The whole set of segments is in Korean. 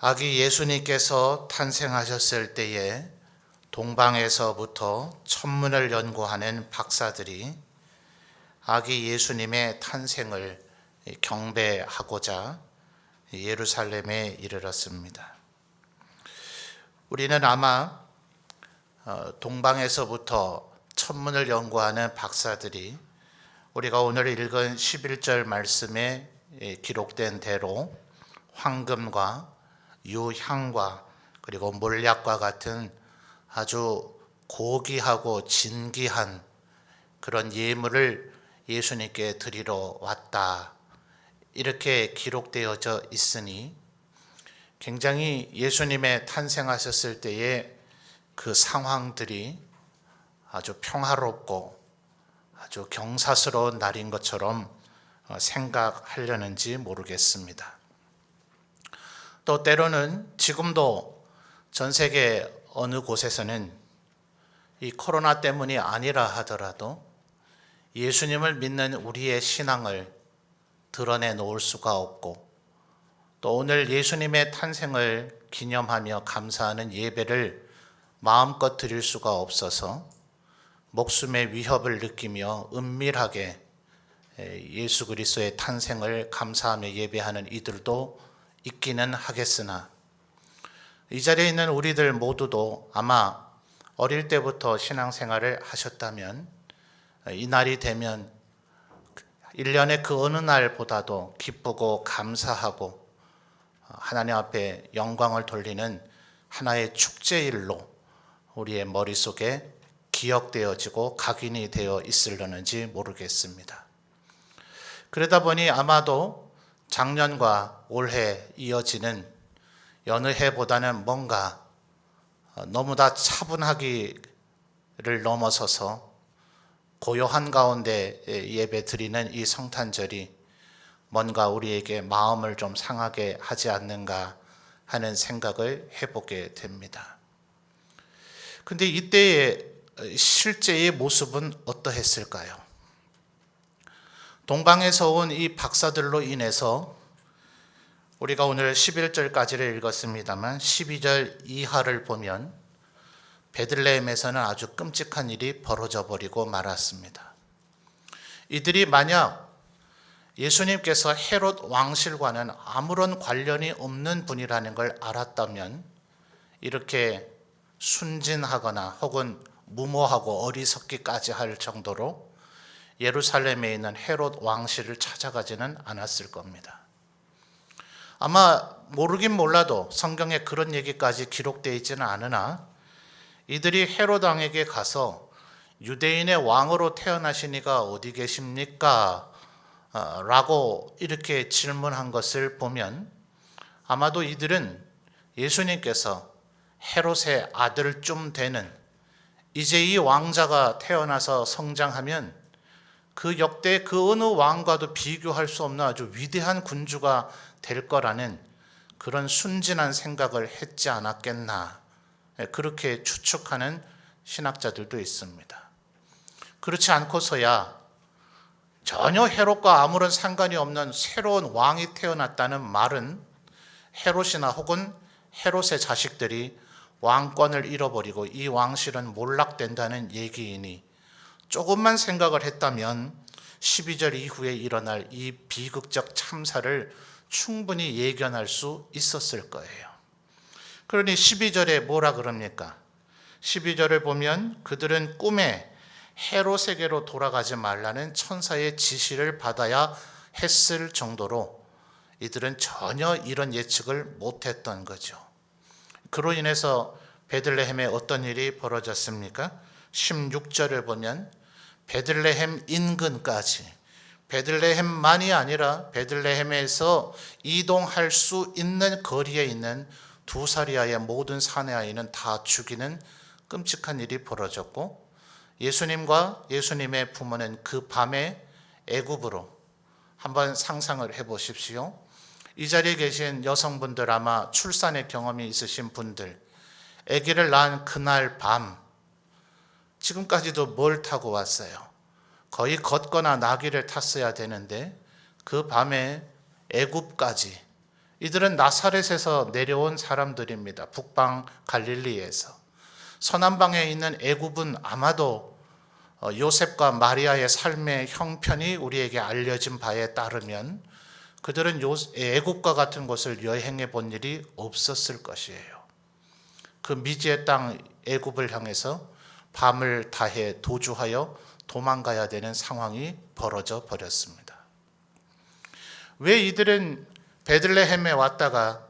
아기 예수님께서 탄생하셨을 때에 동방에서부터 천문을 연구하는 박사들이 아기 예수님의 탄생을 경배하고자 예루살렘에 이르렀습니다. 우리는 아마 동방에서부터 천문을 연구하는 박사들이 우리가 오늘 읽은 11절 말씀에 기록된 대로 황금과 유향과 그리고 몰약과 같은 아주 고귀하고 진귀한 그런 예물을 예수님께 드리러 왔다, 이렇게 기록되어져 있으니 굉장히 예수님의 탄생하셨을 때의 그 상황들이 아주 평화롭고 아주 경사스러운 날인 것처럼 생각하려는지 모르겠습니다. 또 때로는 지금도 전 세계 어느 곳에서는 이 코로나 때문이 아니라 하더라도 예수님을 믿는 우리의 신앙을 드러내 놓을 수가 없고, 또 오늘 예수님의 탄생을 기념하며 감사하는 예배를 마음껏 드릴 수가 없어서 목숨의 위협을 느끼며 은밀하게 예수 그리스도의 탄생을 감사하며 예배하는 이들도 있기는 하겠으나, 이 자리에 있는 우리들 모두도 아마 어릴 때부터 신앙생활을 하셨다면 이 날이 되면 1년의 그 어느 날보다도 기쁘고 감사하고 하나님 앞에 영광을 돌리는 하나의 축제일로 우리의 머릿속에 기억되어지고 각인이 되어 있으려는지 모르겠습니다. 그러다 보니 아마도 작년과 올해 이어지는 여느 해보다는 뭔가 너무나 차분하기를 넘어서서 고요한 가운데 예배 드리는 이 성탄절이 뭔가 우리에게 마음을 좀 상하게 하지 않는가 하는 생각을 해보게 됩니다. 근데 이때의 실제의 모습은 어떠했을까요? 동방에서 온 이 박사들로 인해서 우리가 오늘 11절까지를 읽었습니다만 12절 이하를 보면 베들레헴에서는 아주 끔찍한 일이 벌어져 버리고 말았습니다. 이들이 만약 예수님께서 헤롯 왕실과는 아무런 관련이 없는 분이라는 걸 알았다면 이렇게 순진하거나 혹은 무모하고 어리석기까지 할 정도로 예루살렘에 있는 헤롯 왕실을 찾아가지는 않았을 겁니다. 아마 모르긴 몰라도 성경에 그런 얘기까지 기록되어 있지는 않으나 이들이 헤롯 왕에게 가서 유대인의 왕으로 태어나신 이가 어디 계십니까? 라고 이렇게 질문한 것을 보면 아마도 이들은 예수님께서 헤롯의 아들쯤 되는 이제 이 왕자가 태어나서 성장하면 그 역대 그 어느 왕과도 비교할 수 없는 아주 위대한 군주가 될 거라는 그런 순진한 생각을 했지 않았겠나, 그렇게 추측하는 신학자들도 있습니다. 그렇지 않고서야 전혀 헤롯과 아무런 상관이 없는 새로운 왕이 태어났다는 말은 헤롯이나 혹은 헤롯의 자식들이 왕권을 잃어버리고 이 왕실은 몰락된다는 얘기이니 조금만 생각을 했다면 12절 이후에 일어날 이 비극적 참사를 충분히 예견할 수 있었을 거예요. 그러니 12절에 뭐라 그럽니까? 12절을 보면 그들은 꿈에 헤롯에게로 돌아가지 말라는 천사의 지시를 받아야 했을 정도로 이들은 전혀 이런 예측을 못했던 거죠. 그로 인해서 베들레헴에 어떤 일이 벌어졌습니까? 16절을 보면 베들레헴 인근까지, 베들레헴만이 아니라 베들레헴에서 이동할 수 있는 거리에 있는 두 사리아의 모든 사내 아이는 다 죽이는 끔찍한 일이 벌어졌고, 예수님과 예수님의 부모는 그 밤에 애굽으로, 한번 상상을 해보십시오. 이 자리에 계신 여성분들, 아마 출산의 경험이 있으신 분들, 아기를 낳은 그날 밤 지금까지도 뭘 타고 왔어요? 거의 걷거나 나귀를 탔어야 되는데 그 밤에 애굽까지 이들은 나사렛에서 내려온 사람들입니다. 북방 갈릴리에서. 서남방에 있는 애굽은 아마도 요셉과 마리아의 삶의 형편이 우리에게 알려진 바에 따르면 그들은 애굽과 같은 곳을 여행해 본 일이 없었을 것이에요. 그 미지의 땅 애굽을 향해서 밤을 다해 도주하여 도망가야 되는 상황이 벌어져 버렸습니다. 왜 이들은 베들레헴에 왔다가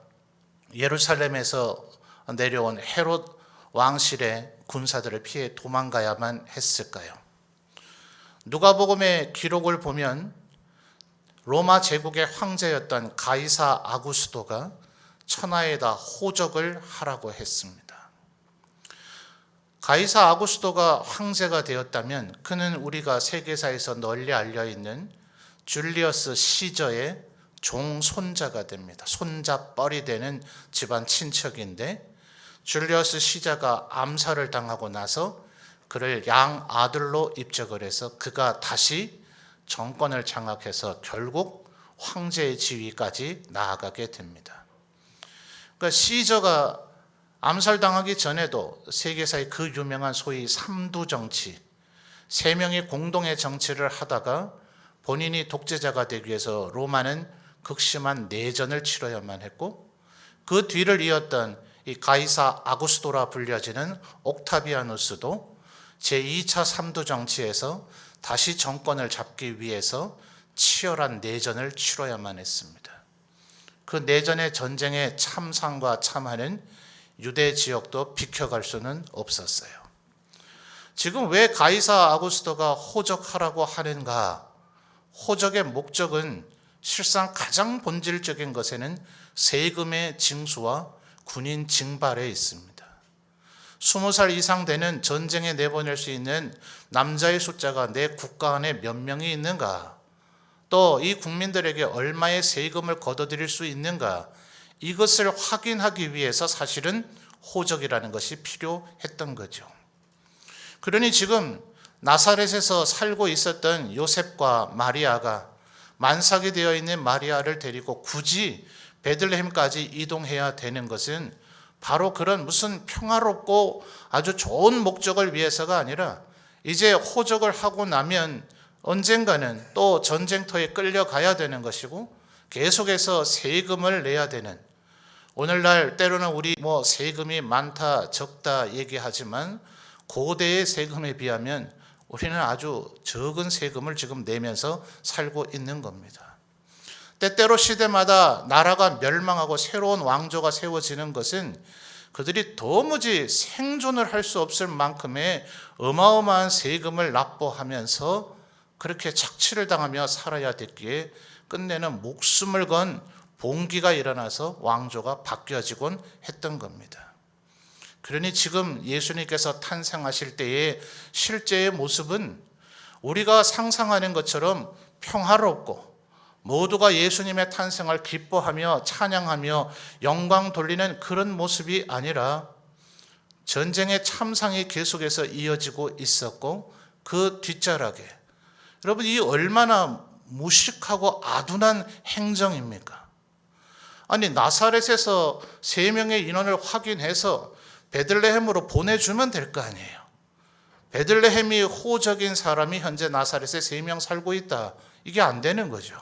예루살렘에서 내려온 헤롯 왕실의 군사들을 피해 도망가야만 했을까요? 누가복음의 기록을 보면 로마 제국의 황제였던 가이사 아구스토가 천하에다 호적을 하라고 했습니다. 가이사 아구스토가 황제가 되었다면 그는 우리가 세계사에서 널리 알려있는 줄리어스 시저의 종손자가 됩니다. 손자뻘이 되는 집안 친척인데 줄리어스 시저가 암살을 당하고 나서 그를 양아들로 입적을 해서 그가 다시 정권을 장악해서 결국 황제의 지위까지 나아가게 됩니다. 그러니까 시저가 암살당하기 전에도 세계사의 그 유명한 소위 삼두 정치, 세 명이 공동의 정치를 하다가 본인이 독재자가 되기 위해서 로마는 극심한 내전을 치러야만 했고 그 뒤를 이었던 이 가이사 아구스토라 불려지는 옥타비아누스도 제2차 삼두 정치에서 다시 정권을 잡기 위해서 치열한 내전을 치러야만 했습니다. 그 내전의 전쟁의 참상과 참화는 유대 지역도 비켜갈 수는 없었어요. 지금 왜 가이사 아구스토가 호적하라고 하는가? 호적의 목적은 실상 가장 본질적인 것에는 세금의 징수와 군인 징발에 있습니다. 20살 이상 되는 전쟁에 내보낼 수 있는 남자의 숫자가 내 국가 안에 몇 명이 있는가? 또 이 국민들에게 얼마의 세금을 걷어들일 수 있는가? 이것을 확인하기 위해서 사실은 호적이라는 것이 필요했던 거죠. 그러니 지금 나사렛에서 살고 있었던 요셉과 마리아가 만삭이 되어 있는 마리아를 데리고 굳이 베들레헴까지 이동해야 되는 것은 바로 그런 무슨 평화롭고 아주 좋은 목적을 위해서가 아니라 이제 호적을 하고 나면 언젠가는 또 전쟁터에 끌려가야 되는 것이고 계속해서 세금을 내야 되는, 오늘날 때로는 우리 세금이 많다 적다 얘기하지만 고대의 세금에 비하면 우리는 아주 적은 세금을 지금 내면서 살고 있는 겁니다. 때때로 시대마다 나라가 멸망하고 새로운 왕조가 세워지는 것은 그들이 도무지 생존을 할 수 없을 만큼의 어마어마한 세금을 납부하면서 그렇게 착취를 당하며 살아야 됐기에 끝내는 목숨을 건 봉기가 일어나서 왕조가 바뀌어지곤 했던 겁니다. 그러니 지금 예수님께서 탄생하실 때의 실제의 모습은 우리가 상상하는 것처럼 평화롭고 모두가 예수님의 탄생을 기뻐하며 찬양하며 영광 돌리는 그런 모습이 아니라 전쟁의 참상이 계속해서 이어지고 있었고 그 뒷자락에, 여러분 이 얼마나 무식하고 아둔한 행정입니까? 아니 나사렛에서 3명의 인원을 확인해서 베들레헴으로 보내주면 될 거 아니에요. 베들레헴이 호적인 사람이 현재 나사렛에 3명 살고 있다. 이게 안 되는 거죠.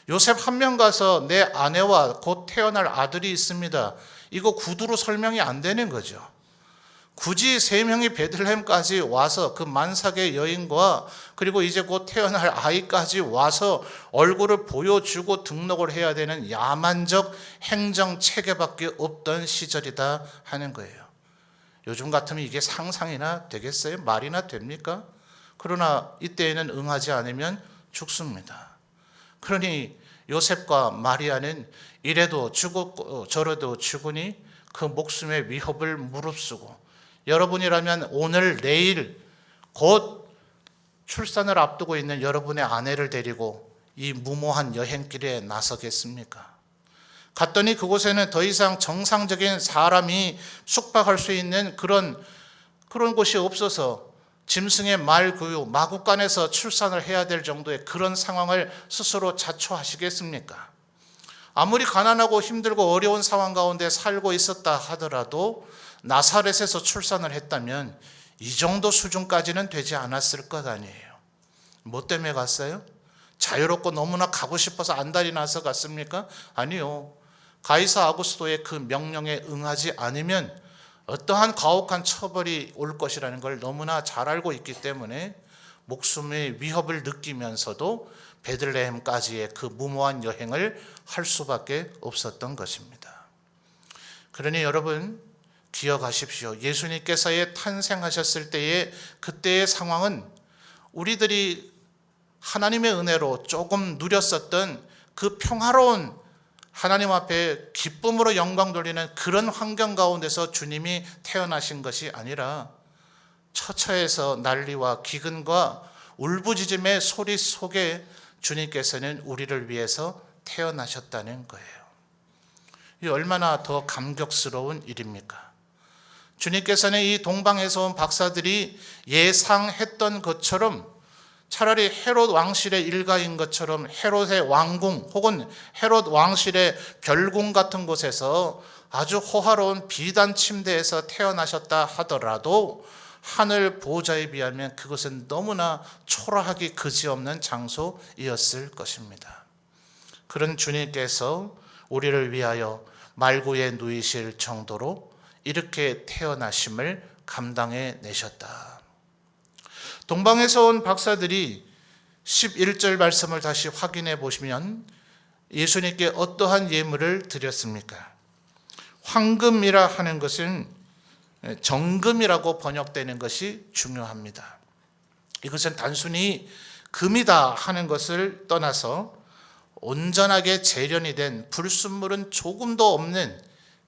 요셉 1명 가서 내 아내와 곧 태어날 아들이 있습니다. 이거 구두로 설명이 안 되는 거죠. 굳이 3명이 베들레헴까지 와서 그 만삭의 여인과 그리고 이제 곧 태어날 아이까지 와서 얼굴을 보여주고 등록을 해야 되는 야만적 행정 체계밖에 없던 시절이다 하는 거예요. 요즘 같으면 이게 상상이나 되겠어요? 말이나 됩니까? 그러나 이때에는 응하지 않으면 죽습니다. 그러니 요셉과 마리아는 이래도 죽었고 저래도 죽으니 그 목숨의 위협을 무릅쓰고, 여러분이라면 오늘 내일 곧 출산을 앞두고 있는 여러분의 아내를 데리고 이 무모한 여행길에 나서겠습니까? 갔더니 그곳에는 더 이상 정상적인 사람이 숙박할 수 있는 그런 곳이 없어서 짐승의 말 구유, 마구간에서 출산을 해야 될 정도의 그런 상황을 스스로 자초하시겠습니까? 아무리 가난하고 힘들고 어려운 상황 가운데 살고 있었다 하더라도 나사렛에서 출산을 했다면 이 정도 수준까지는 되지 않았을 것 아니에요. 뭐 때문에 갔어요? 자유롭고 너무나 가고 싶어서 안달이 나서 갔습니까? 아니요. 가이사 아구스토의 그 명령에 응하지 않으면 어떠한 가혹한 처벌이 올 것이라는 걸 너무나 잘 알고 있기 때문에 목숨의 위협을 느끼면서도 베들레헴까지의 그 무모한 여행을 할 수밖에 없었던 것입니다. 그러니 여러분 기억하십시오. 예수님께서의 탄생하셨을 때의 그때의 상황은 우리들이 하나님의 은혜로 조금 누렸었던 그 평화로운 하나님 앞에 기쁨으로 영광 돌리는 그런 환경 가운데서 주님이 태어나신 것이 아니라 처처에서 난리와 기근과 울부짖음의 소리 속에 주님께서는 우리를 위해서 태어나셨다는 거예요. 이 얼마나 더 감격스러운 일입니까? 주님께서는 이 동방에서 온 박사들이 예상했던 것처럼 차라리 헤롯 왕실의 일가인 것처럼 헤롯의 왕궁 혹은 헤롯 왕실의 별궁 같은 곳에서 아주 호화로운 비단 침대에서 태어나셨다 하더라도 하늘 보호자에 비하면 그것은 너무나 초라하기 그지없는 장소이었을 것입니다. 그런 주님께서 우리를 위하여 말구에 누이실 정도로 이렇게 태어나심을 감당해 내셨다. 동방에서 온 박사들이 11절 말씀을 다시 확인해 보시면 예수님께 어떠한 예물을 드렸습니까? 황금이라 하는 것은 정금이라고 번역되는 것이 중요합니다. 이것은 단순히 금이다 하는 것을 떠나서 온전하게 재련이 된 불순물은 조금도 없는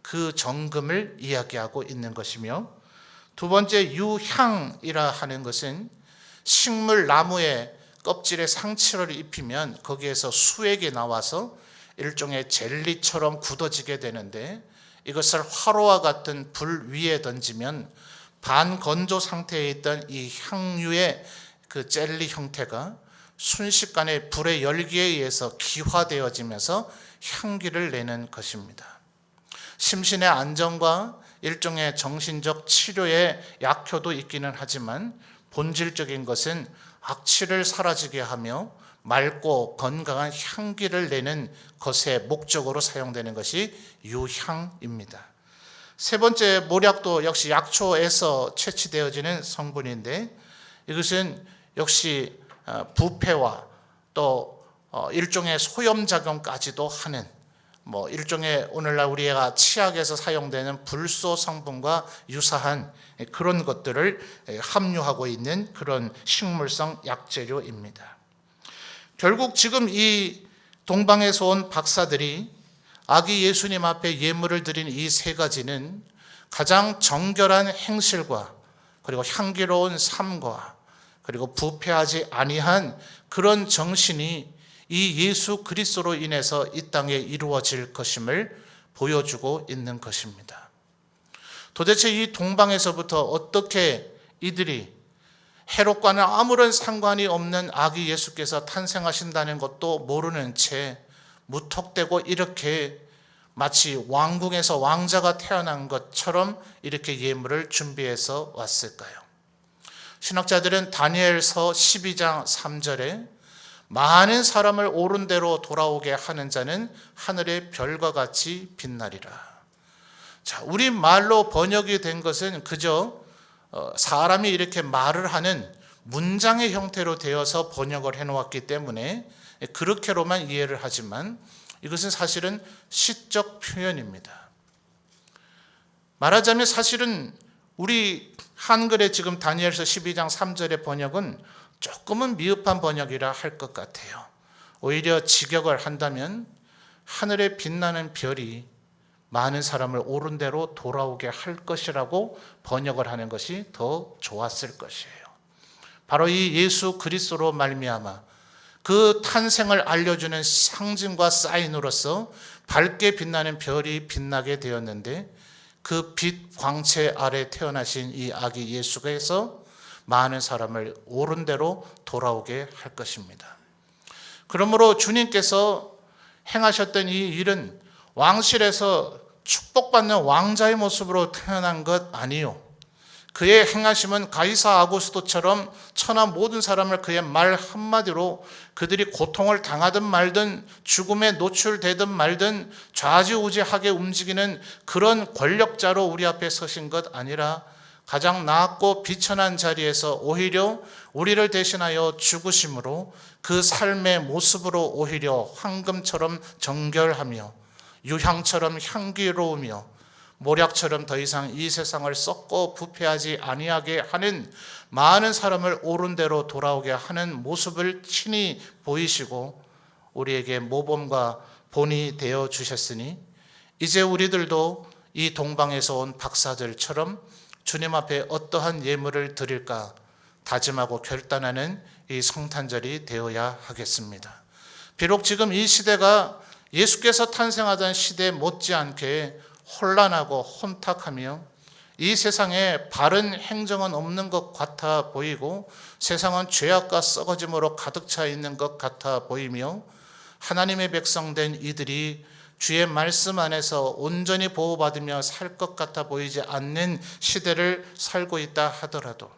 그 정금을 이야기하고 있는 것이며, 두 번째 유향이라 하는 것은 식물 나무의 껍질에 상처를 입히면 거기에서 수액이 나와서 일종의 젤리처럼 굳어지게 되는데, 이것을 화로와 같은 불 위에 던지면 반건조 상태에 있던 이 향유의 그 젤리 형태가 순식간에 불의 열기에 의해서 기화되어지면서 향기를 내는 것입니다. 심신의 안정과 일종의 정신적 치료의 약효도 있기는 하지만 본질적인 것은 악취를 사라지게 하며 맑고 건강한 향기를 내는 것의 목적으로 사용되는 것이 유향입니다. 세 번째 모략도 역시 약초에서 채취되어지는 성분인데, 이것은 역시 부패와 또 일종의 소염작용까지도 하는 일종의 오늘날 우리가 치약에서 사용되는 불소 성분과 유사한 그런 것들을 함유하고 있는 그런 식물성 약재료입니다. 결국 지금 이 동방에서 온 박사들이 아기 예수님 앞에 예물을 드린 이 세 가지는 가장 정결한 행실과 그리고 향기로운 삶과 그리고 부패하지 아니한 그런 정신이 이 예수 그리스도로 인해서 이 땅에 이루어질 것임을 보여주고 있는 것입니다. 도대체 이 동방에서부터 어떻게 이들이 헤롯과는 아무런 상관이 없는 아기 예수께서 탄생하신다는 것도 모르는 채 무턱대고 이렇게 마치 왕궁에서 왕자가 태어난 것처럼 이렇게 예물을 준비해서 왔을까요? 신학자들은 다니엘서 12장 3절에 많은 사람을 옳은 대로 돌아오게 하는 자는 하늘의 별과 같이 빛나리라. 자, 우리 말로 번역이 된 것은 그저 사람이 이렇게 말을 하는 문장의 형태로 되어서 번역을 해놓았기 때문에 그렇게로만 이해를 하지만 이것은 사실은 시적 표현입니다. 말하자면 사실은 우리 한글의 지금 다니엘서 12장 3절의 번역은 조금은 미흡한 번역이라 할 것 같아요. 오히려 직역을 한다면 하늘에 빛나는 별이 많은 사람을 옳은 대로 돌아오게 할 것이라고 번역을 하는 것이 더 좋았을 것이에요. 바로 이 예수 그리스도로 말미암아 그 탄생을 알려주는 상징과 사인으로서 밝게 빛나는 별이 빛나게 되었는데, 그 빛 광채 아래 태어나신 이 아기 예수께서 많은 사람을 옳은 대로 돌아오게 할 것입니다. 그러므로 주님께서 행하셨던 이 일은 왕실에서 축복받는 왕자의 모습으로 태어난 것 아니요. 그의 행하심은 가이사 아구스토처럼 천하 모든 사람을 그의 말 한마디로 그들이 고통을 당하든 말든 죽음에 노출되든 말든 좌지우지하게 움직이는 그런 권력자로 우리 앞에 서신 것 아니라 가장 낮고 비천한 자리에서 오히려 우리를 대신하여 죽으심으로 그 삶의 모습으로 오히려 황금처럼 정결하며 유향처럼 향기로우며 모략처럼 더 이상 이 세상을 썩고 부패하지 아니하게 하는 많은 사람을 옳은 대로 돌아오게 하는 모습을 친히 보이시고 우리에게 모범과 본이 되어 주셨으니 이제 우리들도 이 동방에서 온 박사들처럼 주님 앞에 어떠한 예물을 드릴까 다짐하고 결단하는 이 성탄절이 되어야 하겠습니다. 비록 지금 이 시대가 예수께서 탄생하던 시대 못지않게 혼란하고 혼탁하며 이 세상에 바른 행정은 없는 것 같아 보이고 세상은 죄악과 썩어짐으로 가득 차 있는 것 같아 보이며 하나님의 백성된 이들이 주의 말씀 안에서 온전히 보호받으며 살 것 같아 보이지 않는 시대를 살고 있다 하더라도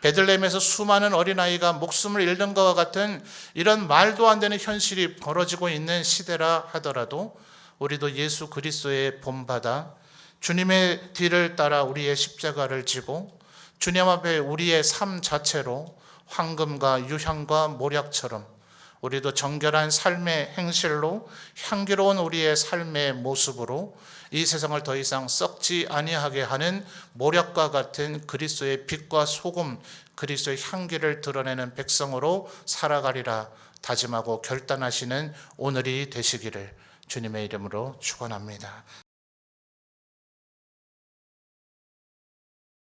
베들레헴에서 수많은 어린아이가 목숨을 잃는 것과 같은 이런 말도 안 되는 현실이 벌어지고 있는 시대라 하더라도 우리도 예수 그리스도의 본받아 주님의 뒤를 따라 우리의 십자가를 지고 주님 앞에 우리의 삶 자체로 황금과 유향과 모략처럼 우리도 정결한 삶의 행실로 향기로운 우리의 삶의 모습으로 이 세상을 더 이상 썩지 아니하게 하는 모략과 같은 그리스도의 빛과 소금, 그리스도의 향기를 드러내는 백성으로 살아가리라 다짐하고 결단하시는 오늘이 되시기를 주님의 이름으로 축원합니다.